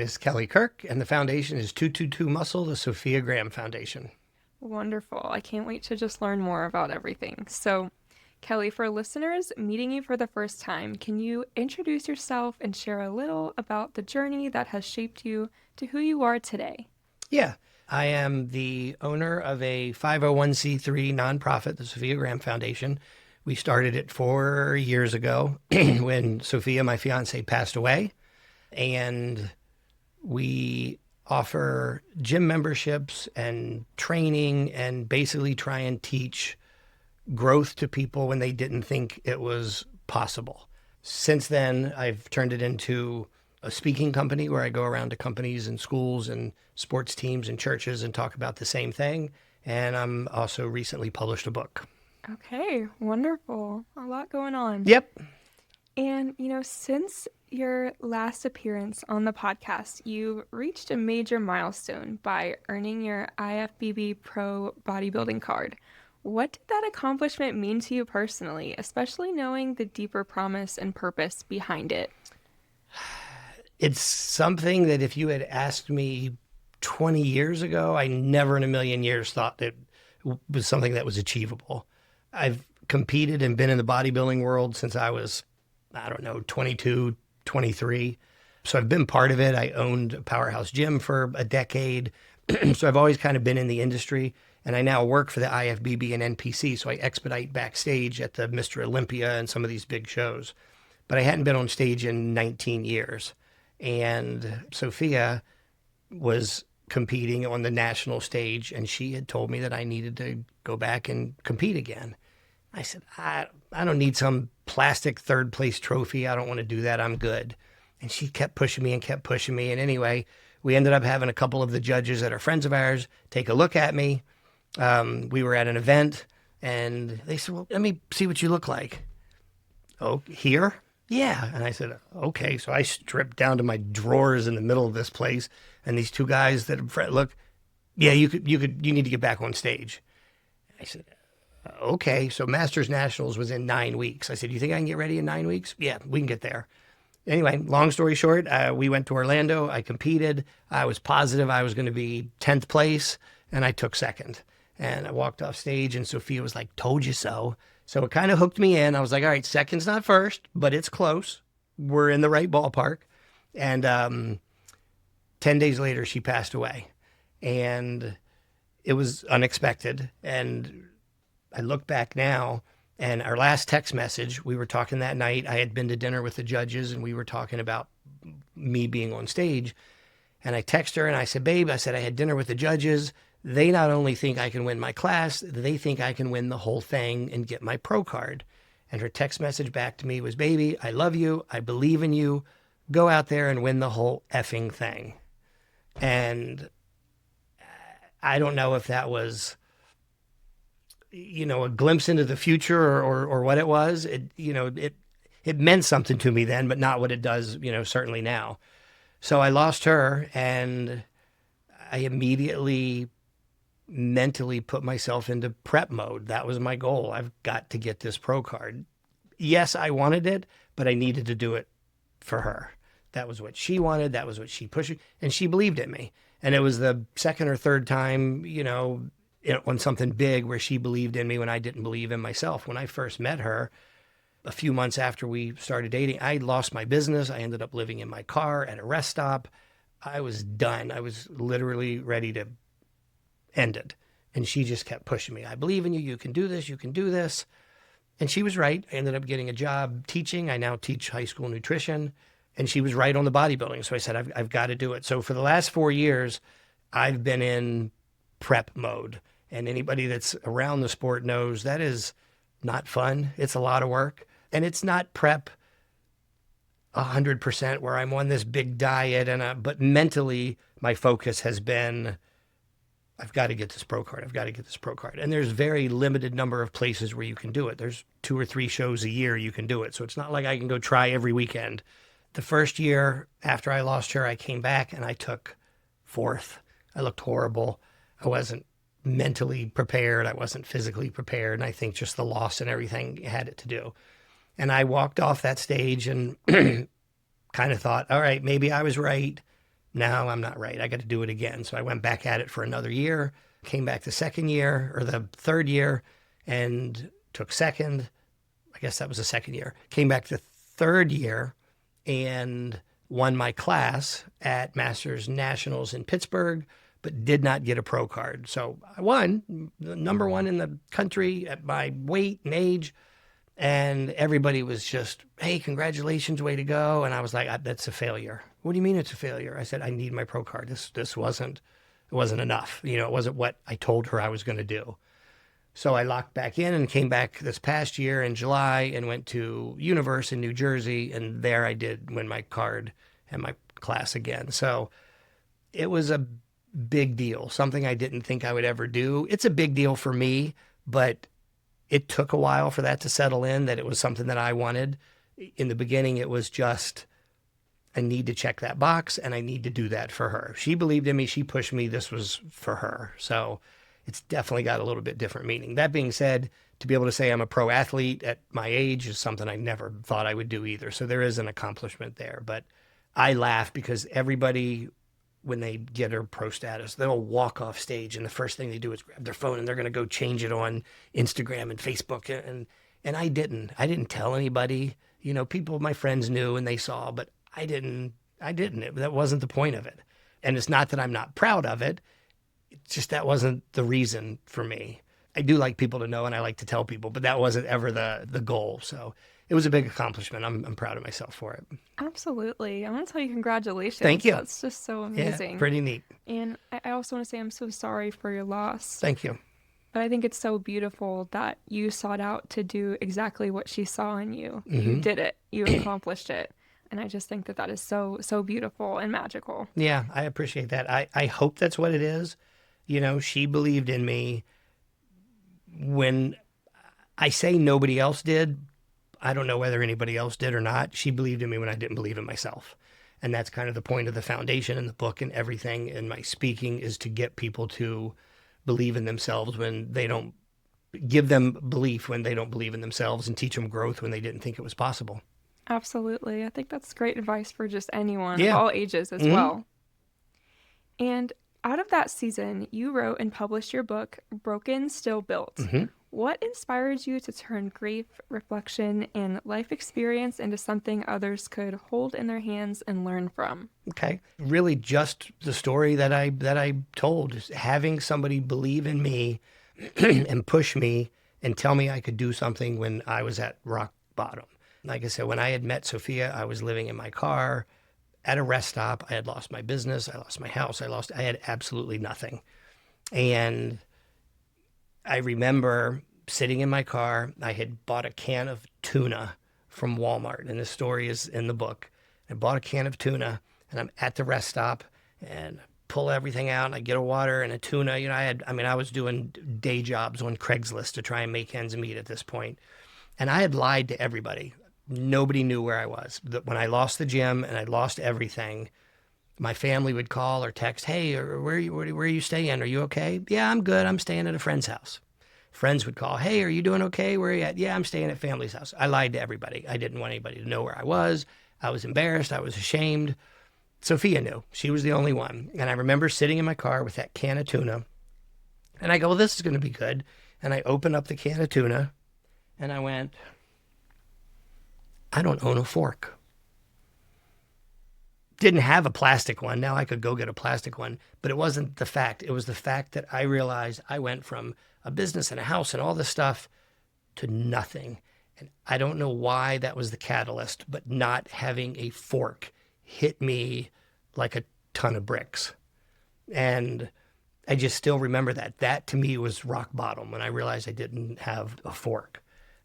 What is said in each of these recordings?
is Kelly Kirk, and the foundation is 222 Muscle, the Sofia Graham Foundation. Wonderful. I can't wait to just learn more about everything. So, Kelly, for listeners meeting you for the first time, can you introduce yourself and share a little about the journey that has shaped you to who you are today? Yeah, I am the owner of a 501c3 nonprofit, the Sofia Graham Foundation. We started it 4 years ago when Sofia, my fiance, passed away. And we offer gym memberships and training and basically try and teach growth to people when they didn't think it was possible. Since then, I've turned it into a speaking company where I go around to companies and schools and sports teams and churches and talk about the same thing. And I'm also recently published a book. Okay, wonderful. A lot going on. Yep. And, since your last appearance on the podcast, you reached a major milestone by earning your IFBB Pro bodybuilding card. What did that accomplishment mean to you personally, especially knowing the deeper promise and purpose behind it? It's something that if you had asked me 20 years ago, I never in a million years thought that was something that was achievable. I've competed and been in the bodybuilding world since I was, 22, 23. So I've been part of it. I owned a powerhouse gym for a decade. So I've always kind of been in the industry. And I now work for the IFBB and NPC. So I expedite backstage at the Mr. Olympia and some of these big shows. But I hadn't been on stage in 19 years. And Sofia was competing on the national stage, and she had told me that I needed to go back and compete again. I said, I don't need some plastic third place trophy. I don't want to do that. I'm good. And she kept pushing me and kept pushing me. And anyway, we ended up having a couple of the judges that are friends of ours take a look at me. We were at an event and they said, well, let me see what you look like. Oh, here? Yeah. And I said, okay. So I stripped down to my drawers in the middle of this place. And these two guys that look, yeah, you need to get back on stage. I said, okay. So Masters Nationals was in 9 weeks. I said, you think I can get ready in 9 weeks? Yeah, we can get there. Anyway, long story short, we went to Orlando. I competed. I was positive I was going to be 10th place, and I took second. And I walked off stage, and Sofia was like, told you so. So it kind of hooked me in. I was like, all right, second's not first, but it's close. We're in the right ballpark. And 10 days later, she passed away. And it was unexpected. And I look back now, and our last text message, we were talking that night. I had been to dinner with the judges, and we were talking about me being on stage. And I texted her, and I said, babe, I said, I had dinner with the judges. They not only think I can win my class, they think I can win the whole thing and get my pro card. And her text message back to me was, baby, I love you. I believe in you. Go out there and win the whole effing thing. And I don't know if that was, a glimpse into the future or what it was. It meant something to me then, but not what it does, certainly now. So I lost her, and I immediately mentally put myself into prep mode. That was my goal. I've got to get this pro card. Yes, I wanted it, but I needed to do it for her. That was what she wanted. That was what she pushed. And she believed in me. And it was the second or third time, on something big where she believed in me when I didn't believe in myself. When I first met her, a few months after we started dating, I lost my business. I ended up living in my car at a rest stop. I was done. I was literally ready to end it. And she just kept pushing me. I believe in you. You can do this. You can do this. And she was right. I ended up getting a job teaching. I now teach high school nutrition. And she was right on the bodybuilding. So I said, I've got to do it. So for the last 4 years, I've been in prep mode. And anybody that's around the sport knows that is not fun. It's a lot of work. And it's not prep 100% where I'm on this big diet. But mentally, my focus has been, I've got to get this pro card. I've got to get this pro card. And there's very limited number of places where you can do it. There's 2 or 3 shows a year you can do it. So it's not like I can go try every weekend. The first year after I lost her, I came back and I took 4th. I looked horrible. I wasn't mentally prepared. I wasn't physically prepared. And I think just the loss and everything had it to do. And I walked off that stage and kind of thought, all right, maybe I was right. no, I'm not right. I got to do it again. So I went back at it for another year, came back the second year or the third year and took second. I guess that was the second year. Came back the third year and won my class at Masters Nationals in Pittsburgh, but did not get a pro card. So I won, the number one in the country at my weight and age. And everybody was just, hey, congratulations, way to go. And I was like, that's a failure. What do you mean it's a failure? I said, I need my pro card. This wasn't enough. It wasn't what I told her I was going to do. So I locked back in and came back this past year in July and went to Universe in New Jersey. And there I did win my card and my class again. So it was a big deal, something I didn't think I would ever do. It's a big deal for me, but it took a while for that to settle in, that it was something that I wanted. In the beginning, it was just, I need to check that box and I need to do that for her. She believed in me. She pushed me. This was for her. So it's definitely got a little bit different meaning. That being said, to be able to say I'm a pro athlete at my age is something I never thought I would do either. So there is an accomplishment there. But I laugh because everybody, when they get their pro status, they'll walk off stage and the first thing they do is grab their phone and they're going to go change it on Instagram and Facebook. And I didn't tell anybody. People, my friends knew and they saw, but I didn't. That wasn't the point of it. And it's not that I'm not proud of it. It's just that wasn't the reason for me. I do like people to know and I like to tell people, but that wasn't ever the goal. So it was a big accomplishment. I'm proud of myself for it. Absolutely. I want to tell you congratulations. Thank you. That's just so amazing. Yeah, pretty neat. And I also want to say I'm so sorry for your loss. Thank you. But I think it's so beautiful that you sought out to do exactly what she saw in you. Mm-hmm. You did it. You accomplished it. And I just think that is so, so beautiful and magical. Yeah, I appreciate that. I hope that's what it is. She believed in me when I say nobody else did. I don't know whether anybody else did or not. She believed in me when I didn't believe in myself. And that's kind of the point of the foundation and the book and everything in my speaking, is to get people to believe in themselves when they don't, give them belief when they don't believe in themselves, and teach them growth when they didn't think it was possible. Absolutely. I think that's great advice for just anyone of all ages as well. And out of that season, you wrote and published your book, Broken, Still Built. Mm-hmm. What inspires you to turn grief, reflection, and life experience into something others could hold in their hands and learn from? Okay. Really just the story that I told, is having somebody believe in me and push me and tell me I could do something when I was at rock bottom. Like I said, when I had met Sofia, I was living in my car at a rest stop. I had lost my business. I lost my house. I had absolutely nothing. And I remember sitting in my car. I had bought a can of tuna from Walmart, and this story is in the book. I bought a can of tuna, and I'm at the rest stop, and pull everything out, and I get a water and a tuna. I was doing day jobs on Craigslist to try and make ends meet at this point. And I had lied to everybody. Nobody knew where I was. When I lost the gym and I lost everything, my family would call or text, hey, where are you staying? Are you okay? Yeah, I'm good. I'm staying at a friend's house. Friends would call, hey, are you doing okay? Where are you at? Yeah, I'm staying at family's house. I lied to everybody. I didn't want anybody to know where I was. I was embarrassed. I was ashamed. Sofia knew. She was the only one. And I remember sitting in my car with that can of tuna. And I go, well, this is going to be good. And I open up the can of tuna and I went, I don't own a fork. Didn't have a plastic one. Now I could go get a plastic one. But it wasn't the fact. It was the fact that I realized I went from a business and a house and all this stuff to nothing. And I don't know why that was the catalyst, but not having a fork hit me like a ton of bricks. And I just still remember that. That to me was rock bottom when I realized I didn't have a fork.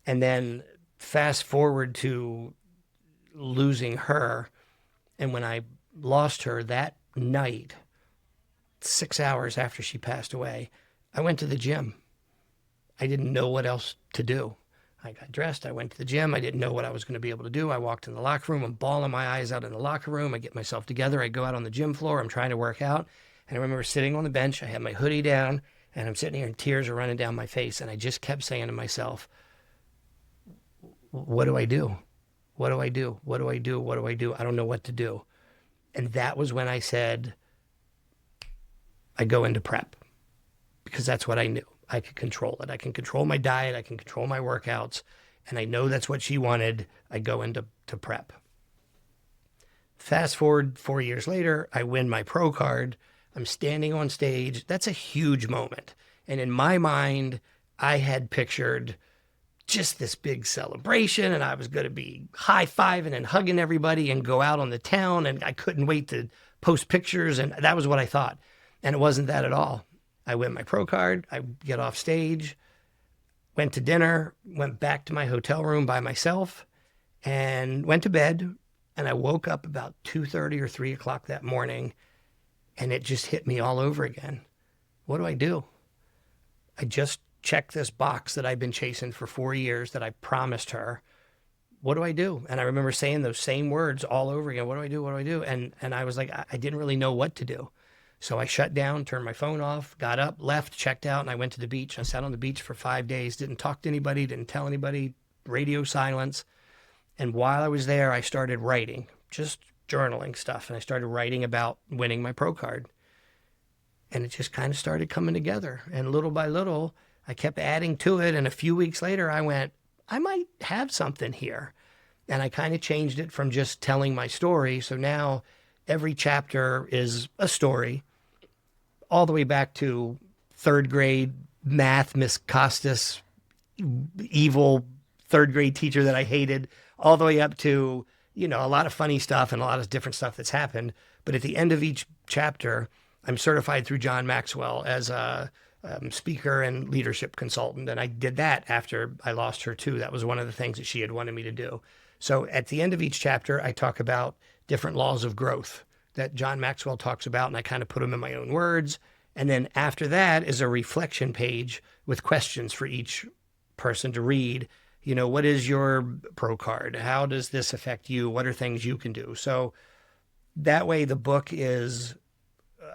And then fast forward to losing her. And when I lost her that night, 6 hours after she passed away, I went to the gym. I didn't know what else to do. I got dressed. I went to the gym. I didn't know what I was going to be able to do. I walked in the locker room. I'm bawling my eyes out in the locker room. I get myself together. I go out on the gym floor. I'm trying to work out. And I remember sitting on the bench. I had my hoodie down, and I'm sitting here, and tears are running down my face. And I just kept saying to myself, what do I do? What do I do? What do I do? What do I do? I don't know what to do. And that was when I said, I go into prep, because that's what I knew. I could control it. I can control my diet. I can control my workouts. And I know that's what she wanted. I go into prep. Fast forward 4 years later, I win my pro card. I'm standing on stage. That's a huge moment. And in my mind, I had pictured just this big celebration, and I was going to be high-fiving and hugging everybody and go out on the town, and I couldn't wait to post pictures, and that was what I thought. And it wasn't that at all. I win my pro card. I get off stage, went to dinner, went back to my hotel room by myself, and went to bed. And I woke up about 2:30 or 3 o'clock that morning, and it just hit me all over again. What do I do? I just checked this box that I've been chasing for 4 years that I promised her. What do I do? And I remember saying those same words all over again. What do I do? What do I do? And I was like, I didn't really know what to do. So I shut down, turned my phone off, got up, left, checked out, and I went to the beach. I sat on the beach for 5 days, didn't talk to anybody, didn't tell anybody, radio silence. And while I was there, I started writing, just journaling stuff. And I started writing about winning my pro card. And it just kind of started coming together. And little by little, I kept adding to it. And a few weeks later, I went, I might have something here. And I kind of changed it from just telling my story. So now every chapter is a story, all the way back to third grade math, Miss Costas, evil third grade teacher that I hated, all the way up to, a lot of funny stuff and a lot of different stuff that's happened. But at the end of each chapter, I'm certified through John Maxwell as a speaker and leadership consultant. And I did that after I lost her too. That was one of the things that she had wanted me to do. So at the end of each chapter, I talk about different laws of growth that John Maxwell talks about, and I kind of put them in my own words. And then after that is a reflection page with questions for each person to read. What is your pro card? How does this affect you? What are things you can do? So that way the book is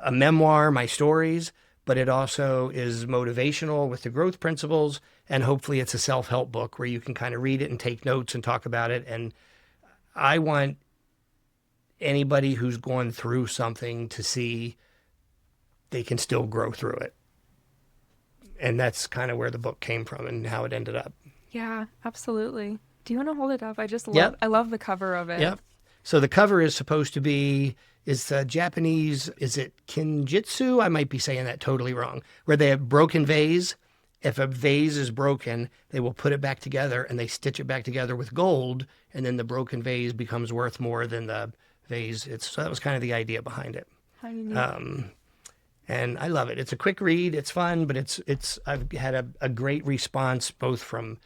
a memoir, my stories, but it also is motivational with the growth principles. And hopefully it's a self-help book where you can kind of read it and take notes and talk about it. And I want anybody who's going through something to see they can still grow through it. And that's kind of where the book came from and how it ended up. Yeah, absolutely. Do you want to hold it up? I love the cover of it. Yep. So the cover is supposed to be, is Japanese, is it kinjitsu? I might be saying that totally wrong. Where they have broken vase. If a vase is broken, they will put it back together and they stitch it back together with gold. And then the broken vase becomes worth more than the vase. So that was kind of the idea behind it. How unique. And I love it. It's a quick read. It's fun, but I've had a great response both from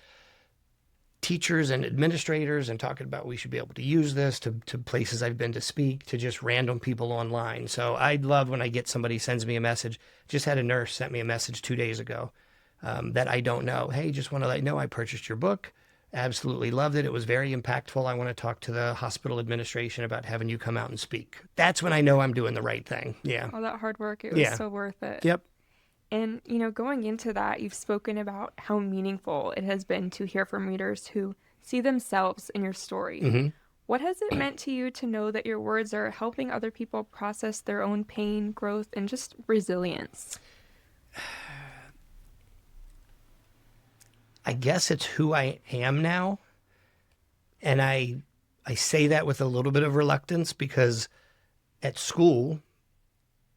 teachers and administrators and talking about we should be able to use this to places I've been to speak, to just random people online. So I love when I get somebody sends me a message. Just had a nurse sent me a message 2 days ago that I don't know. Hey, just want to let you know I purchased your book. Absolutely loved it. It was very impactful. I want to talk to the hospital administration about having you come out and speak. That's when I know I'm doing the right thing. Yeah. All that hard work, it was so worth it. Yep. And, going into that, you've spoken about how meaningful it has been to hear from readers who see themselves in your story. Mm-hmm. What has it meant to you to know that your words are helping other people process their own pain, growth, and just resilience? I guess it's who I am now. And I say that with a little bit of reluctance because at school,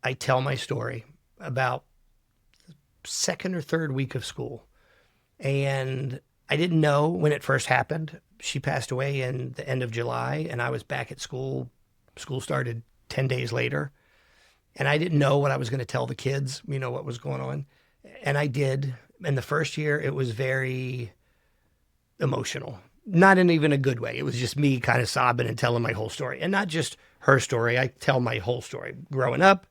I tell my story about the second or third week of school. And I didn't know when it first happened. She passed away in the end of July, and I was back at school. School started 10 days later. And I didn't know what I was going to tell the kids, what was going on. And I did. In the first year, it was very emotional. Not in even a good way. It was just me kind of sobbing and telling my whole story. And not just her story. I tell my whole story. Growing up,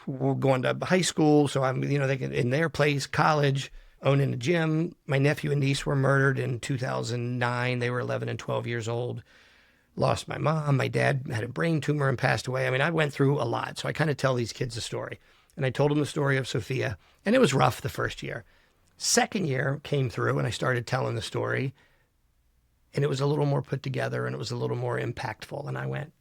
we're going to high school. So I'm, they can, in their place, college, owning a gym. My nephew and niece were murdered in 2009. They were 11 and 12 years old. Lost my mom. My dad had a brain tumor and passed away. I went through a lot. So I kind of tell these kids a story. And I told them the story of Sofia. And it was rough the first year. Second year came through and I started telling the story. And it was a little more put together and it was a little more impactful. And I went,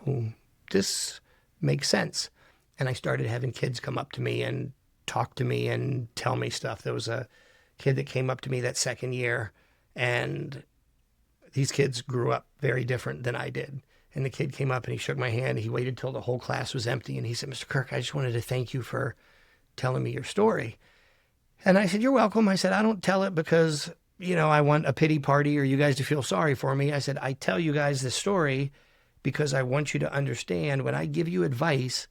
oh, this makes sense. And I started having kids come up to me and talk to me and tell me stuff. There was a kid that came up to me that second year, and these kids grew up very different than I did. And the kid came up and he shook my hand. He waited till the whole class was empty. And he said, Mr. Kirk, I just wanted to thank you for telling me your story. And I said, you're welcome. I said, I don't tell it because, I want a pity party or you guys to feel sorry for me. I said, I tell you guys this story because I want you to understand when I give you advice,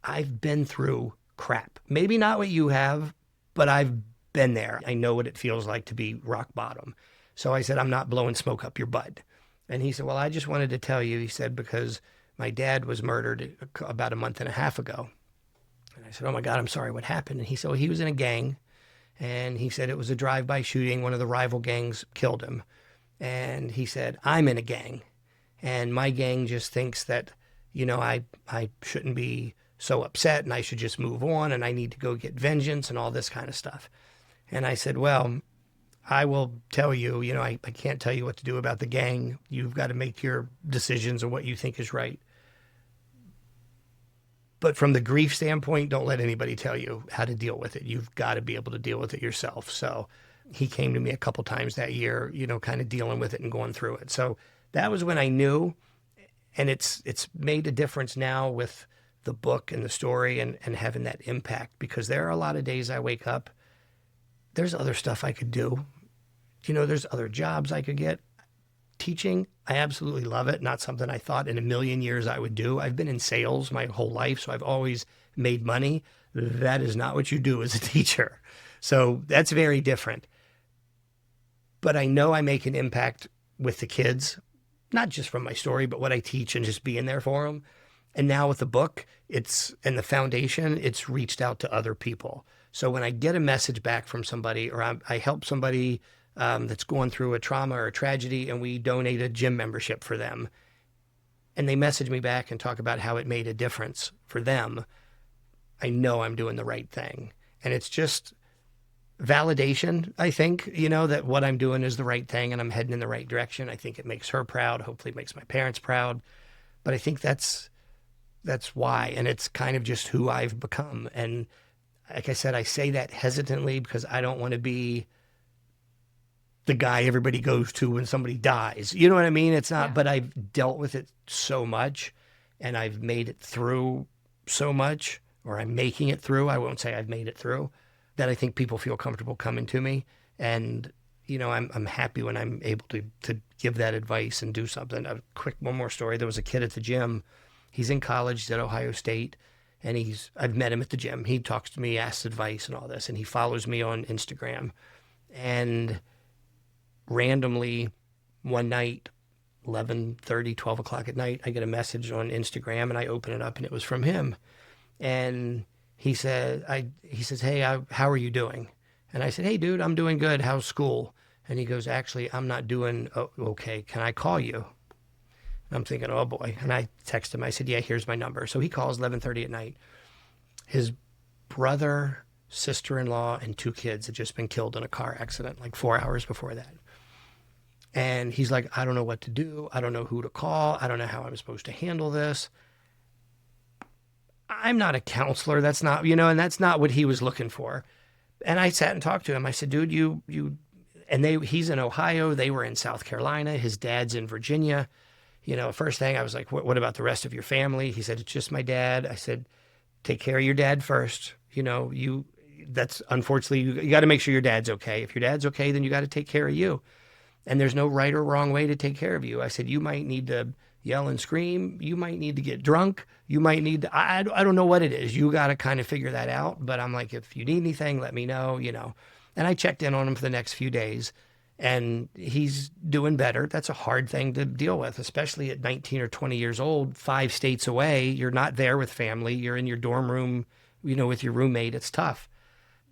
I've been through crap. Maybe not what you have, but I've been there. I know what it feels like to be rock bottom. So I said, I'm not blowing smoke up your butt. And he said, well, I just wanted to tell you, he said, because my dad was murdered about a month and a half ago. And I said, oh my God, I'm sorry, what happened? And he said, well, he was in a gang. And he said it was a drive-by shooting. One of the rival gangs killed him. And he said, I'm in a gang. And my gang just thinks that, I shouldn't be so upset and I should just move on and I need to go get vengeance and all this kind of stuff. And I said, well, I will tell you, I can't tell you what to do about the gang. You've got to make your decisions on what you think is right. But from the grief standpoint, don't let anybody tell you how to deal with it. You've got to be able to deal with it yourself. So he came to me a couple times that year, kind of dealing with it and going through it. So that was when I knew, and it's made a difference now with the book and the story and having that impact, because there are a lot of days I wake up, there's other stuff I could do. There's other jobs I could get. Teaching, I absolutely love it. Not something I thought in a million years I would do. I've been in sales my whole life, so I've always made money. That is not what you do as a teacher. So that's very different. But I know I make an impact with the kids, not just from my story, but what I teach and just being there for them. And now with the book, and the foundation, it's reached out to other people. So when I get a message back from somebody, or I help somebody that's going through a trauma or a tragedy, and we donate a gym membership for them, and they message me back and talk about how it made a difference for them, I know I'm doing the right thing. And it's just validation, I think, that what I'm doing is the right thing and I'm heading in the right direction. I think it makes her proud. Hopefully it makes my parents proud. But I think that's why. And it's kind of just who I've become. And like I said, I say that hesitantly because I don't want to be the guy everybody goes to when somebody dies. You know what I mean? It's not, but I've dealt with it so much and I've made it through so much, or I'm making it through. I won't say I've made it through, that I think people feel comfortable coming to me. And, I'm happy when I'm able to give that advice and do something. One more story. There was a kid at the gym. He's in college, he's at Ohio State, and I've met him at the gym. He talks to me, asks advice and all this, and he follows me on Instagram. And randomly one night, 11:30, 12 o'clock at night, I get a message on Instagram and I open it up and it was from him. And he says, hey, how are you doing? And I said, hey, dude, I'm doing good. How's school? And he goes, actually, I'm not doing okay. Can I call you? And I'm thinking, oh boy. And I text him. I said, yeah, here's my number. So he calls 11:30 at night. His brother, sister-in-law, and 2 kids had just been killed in a car accident like 4 hours before that. And he's like, I don't know what to do. I don't know who to call. I don't know how I'm supposed to handle this. I'm not a counselor. That's not, and that's not what he was looking for. And I sat and talked to him. I said, dude, he's in Ohio. They were in South Carolina. His dad's in Virginia. First thing I was like, what about the rest of your family? He said, it's just my dad. I said, take care of your dad first. That's unfortunately, you got to make sure your dad's okay. If your dad's okay, then you got to take care of you. And there's no right or wrong way to take care of you. I said, you might need to yell and scream. You might need to get drunk. You might need to, I don't know what it is. You got to kind of figure that out. But I'm like, if you need anything, let me know, And I checked in on him for the next few days and he's doing better. That's a hard thing to deal with, especially at 19 or 20 years old, 5 states away. You're not there with family. You're in your dorm room, with your roommate. It's tough.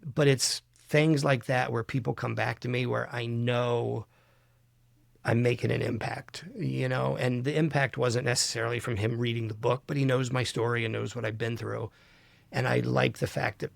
But it's things like that where people come back to me where I know I'm making an impact, and the impact wasn't necessarily from him reading the book, but he knows my story and knows what I've been through. And I like the fact that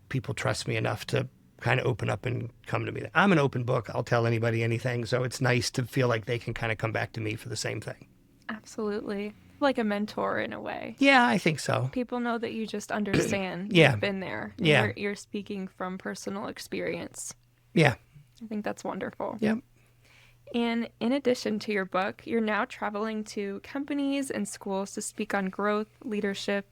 people trust me enough to kind of open up and come to me. I'm an open book. I'll tell anybody anything. So it's nice to feel like they can kind of come back to me for the same thing. Absolutely. like a mentor in a way. Yeah, I think so. People know that you just understand. Yeah. You've been there. Yeah. You're speaking from personal experience. Yeah. I think that's wonderful. Yep. And in addition to your book, you're now traveling to companies and schools to speak on growth, leadership,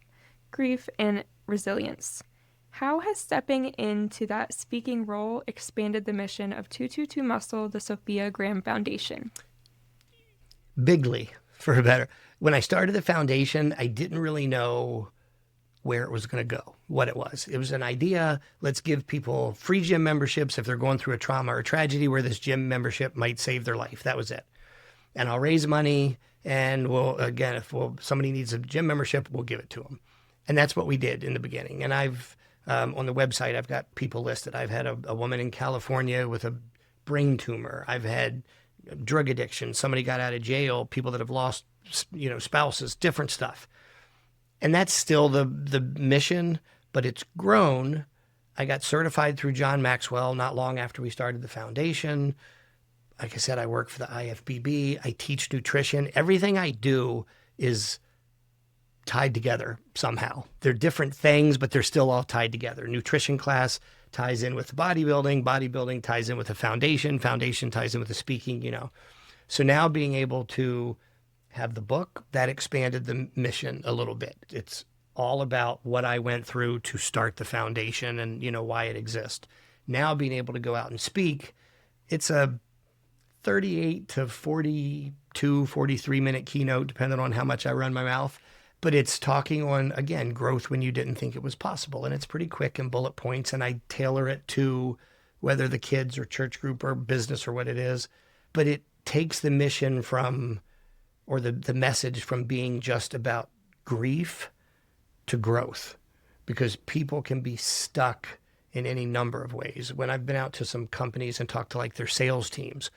grief, and resilience. How has stepping into that speaking role expanded the mission of 222 Muscle, the Sofia Graham Foundation? Bigly, for a better. When I started the foundation, I didn't really know where it was going to go, what it was. It was an idea. Let's give people free gym memberships if they're going through a trauma or tragedy where this gym membership might save their life. That was it. And I'll raise money, and if somebody needs a gym membership, we'll give it to them. And that's what we did in the beginning. And I've on the website, I've got people listed. I've had a woman in California with a brain tumor. I've had drug addiction. Somebody got out of jail. People that have lost, spouses, different stuff. And that's still the mission, but it's grown. I got certified through John Maxwell not long after we started the foundation. Like I said, I work for the IFBB. I teach nutrition. Everything I do is tied together somehow. They're different things, but they're still all tied together. Nutrition class ties in with bodybuilding. Bodybuilding ties in with the foundation. Foundation ties in with the speaking, So now being able to have the book, that expanded the mission a little bit. It's all about what I went through to start the foundation and, why it exists. Now being able to go out and speak, it's a 38 to 42, 43-minute keynote, depending on how much I run my mouth. But it's talking on, again, growth when you didn't think it was possible. And it's pretty quick and bullet points. And I tailor it to whether the kids or church group or business or what it is. But it takes the mission from, or the message from being just about grief to growth. Because people can be stuck in any number of ways. When I've been out to some companies and talked to like their sales teams,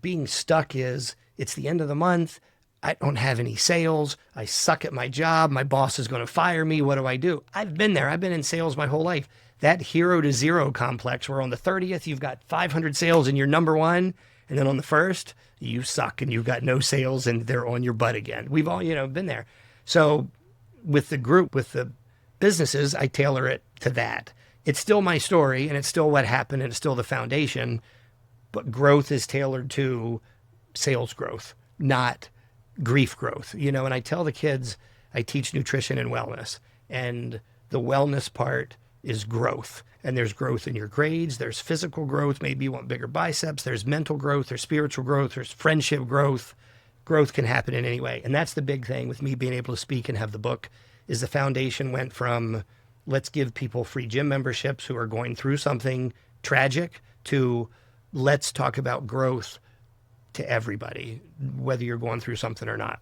being stuck is, it's the end of the month. I don't have any sales. I suck at my job. My boss is going to fire me. What do I do? I've been there. I've been in sales my whole life. That hero to zero complex where on the 30th, you've got 500 sales and you're number one. And then on the first, you suck and you've got no sales and they're on your butt again. We've all, been there. So with the group, with the businesses, I tailor it to that. It's still my story and it's still what happened and it's still the foundation, but growth is tailored to sales growth, not grief growth, and I tell the kids, I teach nutrition and wellness, and the wellness part is growth. And there's growth in your grades. There's physical growth. Maybe you want bigger biceps. There's mental growth. There's spiritual growth. There's friendship growth. Growth can happen in any way. And that's the big thing with me being able to speak and have the book is the foundation went from let's give people free gym memberships who are going through something tragic to let's talk about growth to everybody, whether you're going through something or not.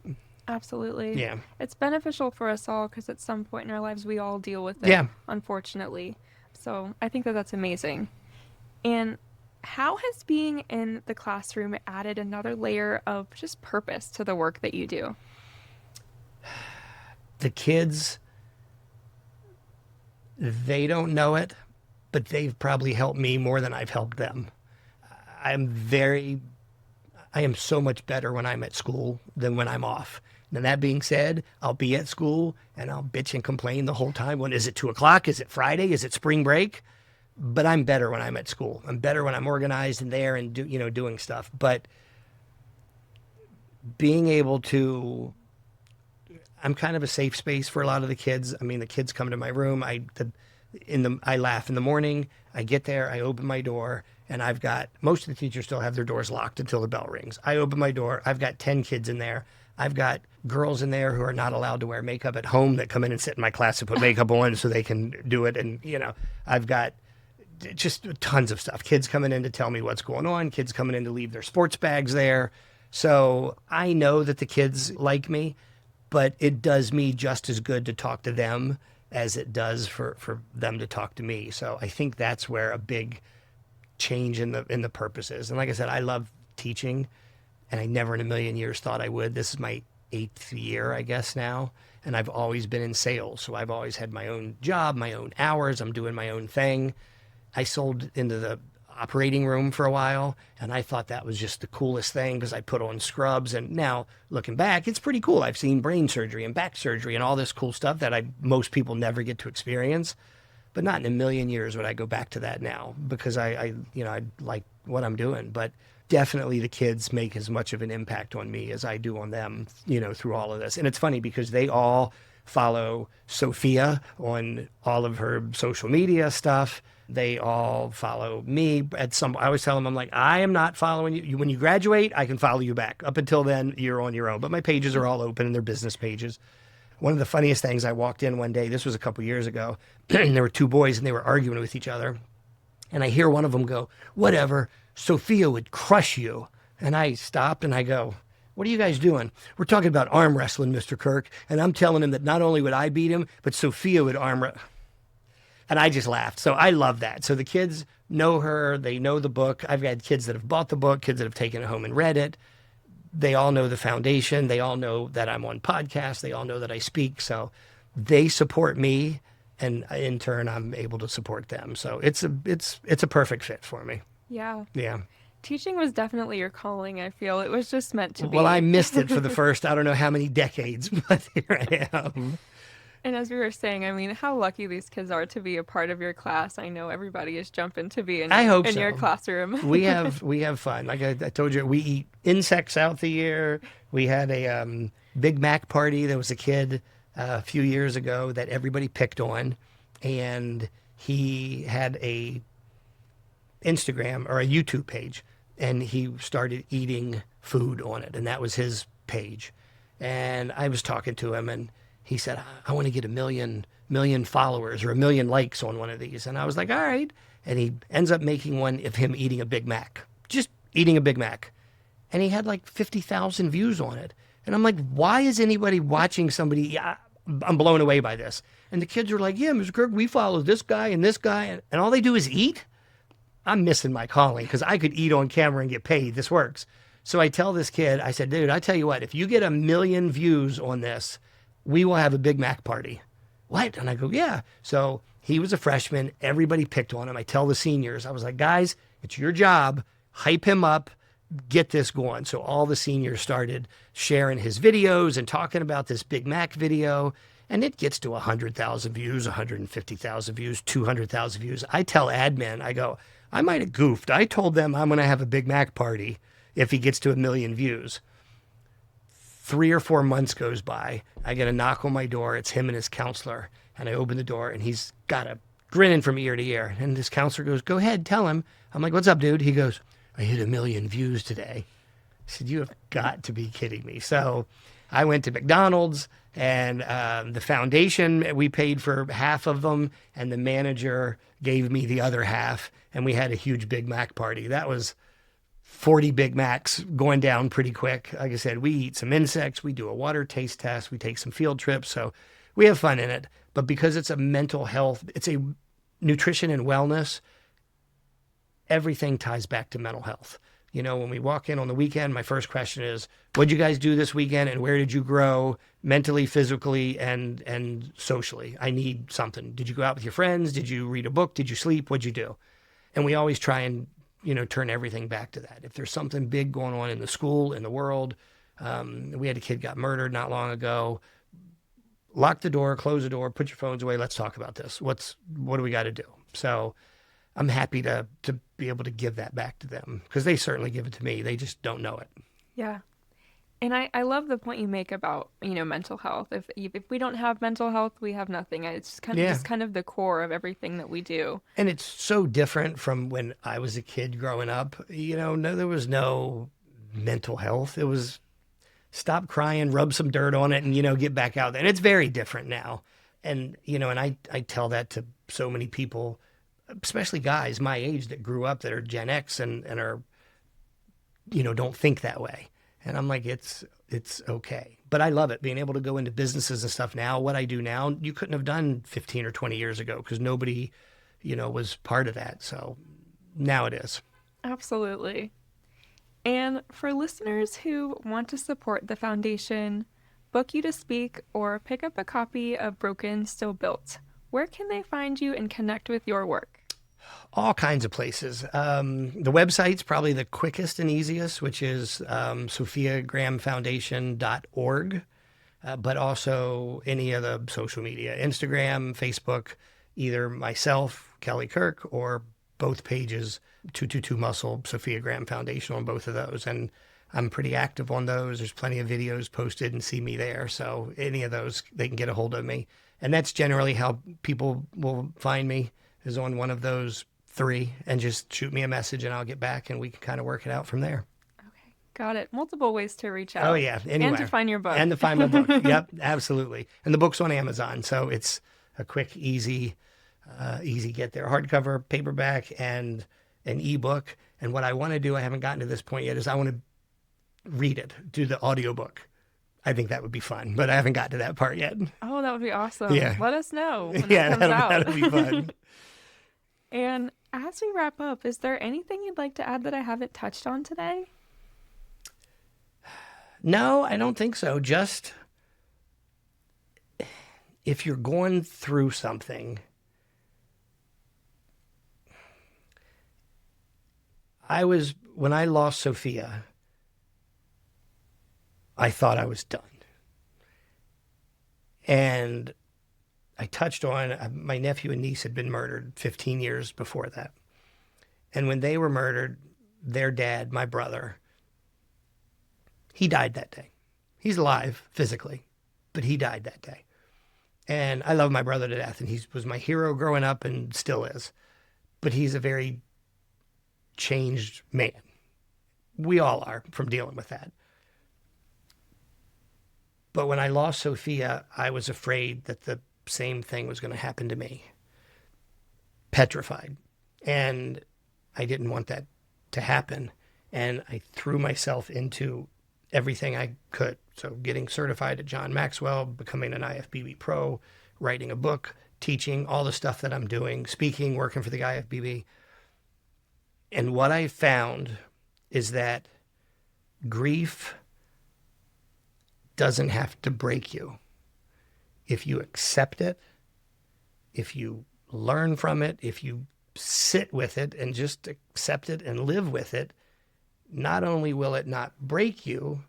Absolutely. Yeah. It's beneficial for us all because at some point in our lives, we all deal with it, unfortunately. So I think that that's amazing. And how has being in the classroom added another layer of just purpose to the work that you do? The kids, they don't know it, but they've probably helped me more than I've helped them. I am so much better when I'm at school than when I'm off. And that being said, I'll be at school and I'll bitch and complain the whole time. When is it 2:00? Is it Friday? Is it spring break? But I'm better when I'm at school. I'm better when I'm organized and there and doing stuff. But being able to, I'm kind of a safe space for a lot of the kids. I mean, the kids come to my room. I laugh in the morning. I get there. I open my door. And I've got, most of the teachers still have their doors locked until the bell rings. I open my door. I've got 10 kids in there. I've got girls in there who are not allowed to wear makeup at home that come in and sit in my class and put makeup on so they can do it. And, I've got just tons of stuff. Kids coming in to tell me what's going on. Kids coming in to leave their sports bags there. So I know that the kids like me, but it does me just as good to talk to them as it does for them to talk to me. So I think that's where a big change in the purposes. And like I said, I love teaching and I never in a million years thought I would. This is my 8th year, I guess now. And I've always been in sales. So I've always had my own job, my own hours. I'm doing my own thing. I sold into the operating room for a while. And I thought that was just the coolest thing because I put on scrubs. And now looking back, it's pretty cool. I've seen brain surgery and back surgery and all this cool stuff that most people never get to experience. But not in a million years would I go back to that now because I like what I'm doing. But definitely the kids make as much of an impact on me as I do on them, through all of this. And it's funny because they all follow Sofia on all of her social media stuff. They all follow me I always tell them, I'm like, I am not following you. When you graduate, I can follow you back. Up until then, you're on your own. But my pages are all open and they're business pages. One of the funniest things, I walked in one day, this was a couple years ago, and there were two boys and they were arguing with each other. And I hear one of them go, whatever, Sofia would crush you. And I stopped and I go, what are you guys doing? We're talking about arm wrestling, Mr. Kirk. And I'm telling him that not only would I beat him, but Sofia would arm wrestle. And I just laughed. So I love that. So the kids know her. They know the book. I've had kids that have bought the book, kids that have taken it home and read it. They all know the foundation. They all know that I'm on podcasts. They all know that I speak. So they support me. And in turn, I'm able to support them. So it's a perfect fit for me. Yeah. Yeah. Teaching was definitely your calling, I feel. It was just meant to be. Well, I missed it for the first, I don't know how many decades, but here I am. And as we were saying, I mean, how lucky these kids are to be a part of your class. I know everybody is jumping to be in your classroom. we have fun. Like I told you, we eat insects out the year. We had a Big Mac party. There was a kid a few years ago that everybody picked on, and he had a Instagram or a YouTube page, and he started eating food on it, and that was his page. And I was talking to him, and he said, I want to get a million followers or 1 million likes on one of these. And I was like, all right. And he ends up making one of him eating a Big Mac, just eating a Big Mac. And he had like 50,000 views on it. And I'm like, why is anybody watching somebody? I'm blown away by this. And the kids are like, yeah, Mr. Kirk, we follow this guy and this guy. And all they do is eat. I'm missing my calling because I could eat on camera and get paid. This works. So I tell this kid, I said, dude, I tell you what, if you get 1 million views on this, we will have a Big Mac party. What? And I go, yeah. So he was a freshman. Everybody picked on him. I tell the seniors, I was like, guys, it's your job. Hype him up. Get this going. So all the seniors started sharing his videos and talking about this Big Mac video. And it gets to 100,000 views, 150,000 views, 200,000 views. I tell admin, I go, I might have goofed. I told them I'm going to have a Big Mac party if he gets to 1 million views. 3 or 4 months goes by. I get a knock on my door. It's him and his counselor. And I open the door, and he's got a grinning from ear to ear. And his counselor goes, go ahead, tell him. I'm like, what's up, dude? He goes, I hit 1 million views today. I said, you have got to be kidding me. So I went to McDonald's, and the foundation, we paid for half of them, and the manager gave me the other half. And we had a huge Big Mac party. That was 40 Big Macs going down pretty quick. Like I said, we eat some insects. We do a water taste test. We take some field trips. So we have fun in it. But because it's a mental health, it's a nutrition and wellness, everything ties back to mental health. You know, when we walk in on the weekend, my first question is, what'd you guys do this weekend and where did you grow mentally, physically, and socially? I need something. Did you go out with your friends? Did you read a book? Did you sleep? What'd you do? And we always try and turn everything back to that. If there's something big going on in the school, in the world, we had a kid got murdered not long ago. Lock the door, close the door, put your phones away. Let's talk about this. What do we got to do? So I'm happy to be able to give that back to them because they certainly give it to me. They just don't know it. Yeah. And I love the point you make about, mental health. If we don't have mental health, we have nothing. It's kind of the core of everything that we do. And it's so different from when I was a kid growing up. There was no mental health. It was stop crying, rub some dirt on it, and, get back out there. And it's very different now. And, and I tell that to so many people, especially guys my age that grew up that are Gen X and are, don't think that way. And I'm like, it's okay. But I love it, being able to go into businesses and stuff now. What I do now, you couldn't have done 15 or 20 years ago because nobody, was part of that. So now it is. Absolutely. And for listeners who want to support the foundation, book you to speak, or pick up a copy of Broken, Still Built, where can they find you and connect with your work? All kinds of places. The website's probably the quickest and easiest, which is sofiagrahamfoundation.org, but also any of the social media, Instagram, Facebook, either myself, Kelly Kirk, or both pages, 222 Muscle, Sofia Graham Foundation on both of those. And I'm pretty active on those. There's plenty of videos posted and see me there. So any of those, they can get a hold of me. And that's generally how people will find me, is on one of those 3, and just shoot me a message and I'll get back and we can kind of work it out from there. Okay, got it. Multiple ways to reach out. Oh, yeah. Anywhere. And to find your book. And to find my book. Yep, absolutely. And the book's on Amazon. So it's a quick, easy get there. Hardcover, paperback, and an ebook. And what I want to do, I haven't gotten to this point yet, is I want to read it, do the audiobook. I think that would be fun, but I haven't got to that part yet. Oh, that would be awesome. Yeah. Let us know when Yeah, it comes out. that'll be fun. And as we wrap up, is there anything you'd like to add that I haven't touched on today? No, I don't think so. Just if you're going through something, when I lost Sofia, I thought I was done. And I touched on my nephew and niece had been murdered 15 years before that. And when they were murdered, their dad, my brother, he died that day. He's alive physically, but he died that day. And I love my brother to death, and he was my hero growing up and still is. But he's a very changed man. We all are from dealing with that. But when I lost Sofia, I was afraid that the same thing was going to happen to me. Petrified. And I didn't want that to happen. And I threw myself into everything I could. So getting certified at John Maxwell, becoming an IFBB Pro, writing a book, teaching, all the stuff that I'm doing, speaking, working for the IFBB. And what I found is that grief doesn't have to break you. If you accept it, if you learn from it, if you sit with it and just accept it and live with it, not only will it not break you,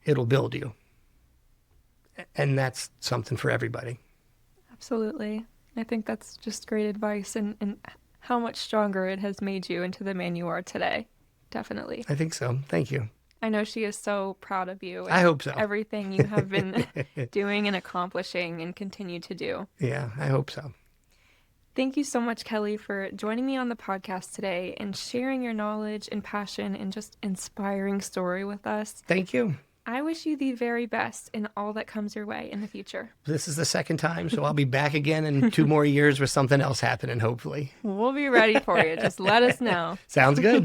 it'll build you. And that's something for everybody. Absolutely. I think that's just great advice, and how much stronger it has made you into the man you are today. Definitely. I think so. Thank you. I know she is so proud of you. I hope so. Everything you have been doing and accomplishing and continue to do. Yeah, I hope so. Thank you so much, Kelly, for joining me on the podcast today and sharing your knowledge and passion and just inspiring story with us. Thank you. I wish you the very best in all that comes your way in the future. This is the second time, so I'll be back again in 2 more years with something else happening, hopefully. We'll be ready for you. Just let us know. Sounds good.